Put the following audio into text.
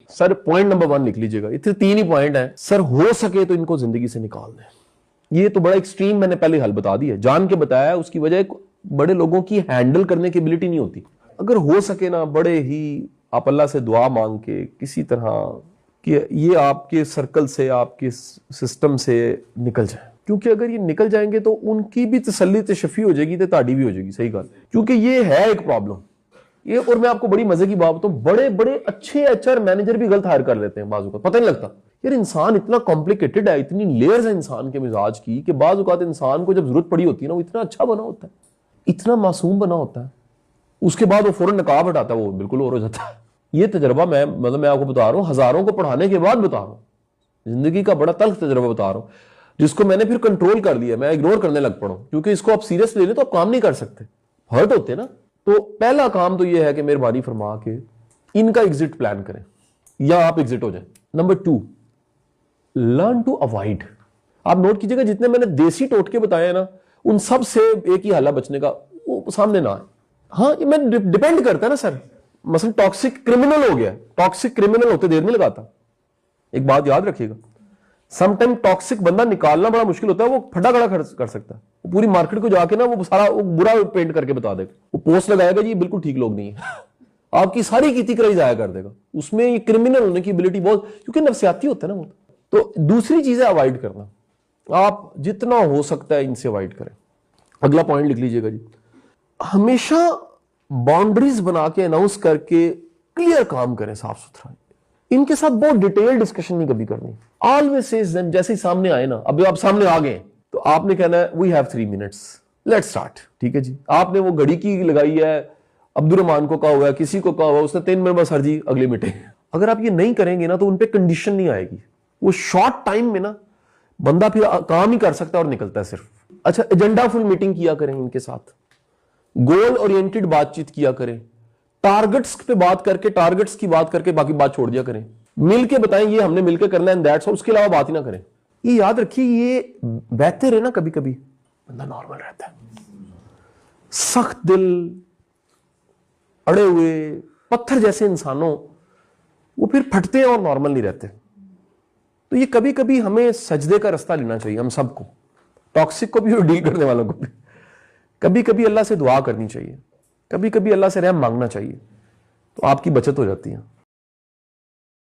Sir point number 1 लिख लीजिएगा, इतने 3 ही पॉइंट हैं सर। हो सके तो इनको जिंदगी से निकाल दें। ये तो बड़ा एक्सट्रीम मैंने पहले हल बता दिया, जान के बताया। उसकी वजह बड़े लोगों की हैंडल करने की एबिलिटी नहीं होती। अगर हो सके ना, बड़े ही आप अल्लाह से दुआ मांग के किसी तरह कि ये आपके सर्कल से, आपके सिस्टम से निकल जाए, क्योंकि अगर ये निकल जाएंगे तो उनकी भी तसल्ली तशफी हो जाएगी, तो ताड़ी भी हो जाएगी। सही गल, क्योंकि ये है एक प्रॉब्लम ये। और मैं आपको बड़ी मजे की बात बताऊं, बड़े बड़े अच्छे एचआर मैनेजर भी गलत हायर कर लेते हैं बाजू का, पता नहीं लगता। यार इंसान इतना कॉम्प्लिकेटेड है, इतनी लेयर्स है इंसान के मिजाज की, कि बाज़ औक़ात इंसान को जब जरूरत पड़ी होती है ना, वो इतना अच्छा बना होता है, इतना मासूम बना होता है, उसके बाद वो फौरन नकाब हटाता है, वो बिल्कुल और हो जाता है। ये तजर्बा मैं आपको बता रहा हूँ, हजारों को पढ़ाने के बाद बता रहा हूँ, जिंदगी का बड़ा तल्ख तजर्बा बता रहा हूँ, जिसको मैंने फिर कंट्रोल कर लिया। मैं इग्नोर करने लग पड़ा, क्योंकि इसको आप सीरियस ले लें तो आप काम नहीं कर सकते, हर्ट होते ना। तो पहला काम तो ये है कि मेहरबानी फरमा के इनका एग्जिट प्लान करें, या आप एग्जिट हो जाए। Number 2, learn to avoid. आप नोट कीजिएगा, जितने मैंने देसी टोटके बताए ना, उन सब से एक ही हल बचने का, वो सामने ना आए। हाँ, ये मैं डिपेंड करता है ना सर। मसलन टॉक्सिक क्रिमिनल हो गया, टॉक्सिक क्रिमिनल होते देर नहीं लगाता। एक बात याद रखिएगा, समटाइम टॉक्सिक बंदा निकालना बड़ा मुश्किल होता है, वो फटाखड़ा खर्च कर सकता है। वो पूरी मार्केट को जाके ना वो सारा वो बुरा पेंट करके बता देगा, वो पोस्ट लगाएगा जी बिल्कुल ठीक लोग नहीं है आपकी सारी कीती कराई जाया कर देगा। उसमें ये क्रिमिनल होने की एबिलिटी बहुत, क्योंकि नफसियाती होता है ना वो। तो दूसरी चीज है अवॉइड करना, आप जितना हो सकता है इनसे अवॉइड करें। अगला पॉइंट लिख लीजिएगा जी, हमेशा बाउंड्रीज बना के अनाउंस करके क्लियर काम करें, साफ सुथरा। इनके साथ बहुत डिटेल डिस्कशन नहीं कभी करनी। ऑलवेज सेज देम, जैसे ही सामने आए ना, अब आप सामने आ गए तो आपने कहना है we have 3 minutes, let's start. ठीक है जी, आपने वो घड़ी की लगाई है, अब्दुल रहमान को कहा हुआ है, किसी को कहा हुआ, उसने 3 मिनट बस, हर जी अगले मीटिंग। अगर आप ये नहीं करेंगे ना तो उन पे कंडीशन नहीं आएगी। वो शॉर्ट टाइम में ना बंदा फिर काम ही कर सकता है और निकलता है सिर्फ। अच्छा, एजेंडा फुल मीटिंग किया करें इनके साथ, गोल ओरिएंटेड बातचीत किया करें, टारगेट्स पे बात करके, टारगेट्स की बात करके बाकी बात छोड़ दिया करें। मिलके बताएं ये हमने मिलके करना है, दैट्स ऑल, उसके अलावा बात ही ना करें। ये याद रखिए, ये बेहतर है ना, कभी कभी बंदा नॉर्मल रहता है। सख्त दिल, अड़े हुए पत्थर जैसे इंसानों, वो फिर फटते हैं और नॉर्मल नहीं रहते। तो ये कभी कभी हमें सजदे का रास्ता लेना चाहिए, हम सबको, टॉक्सिक को भी और डील करने वालों को भी। कभी कभी अल्लाह से दुआ करनी चाहिए, कभी कभी अल्लाह से रहम मांगना चाहिए, तो आपकी बचत हो जाती है।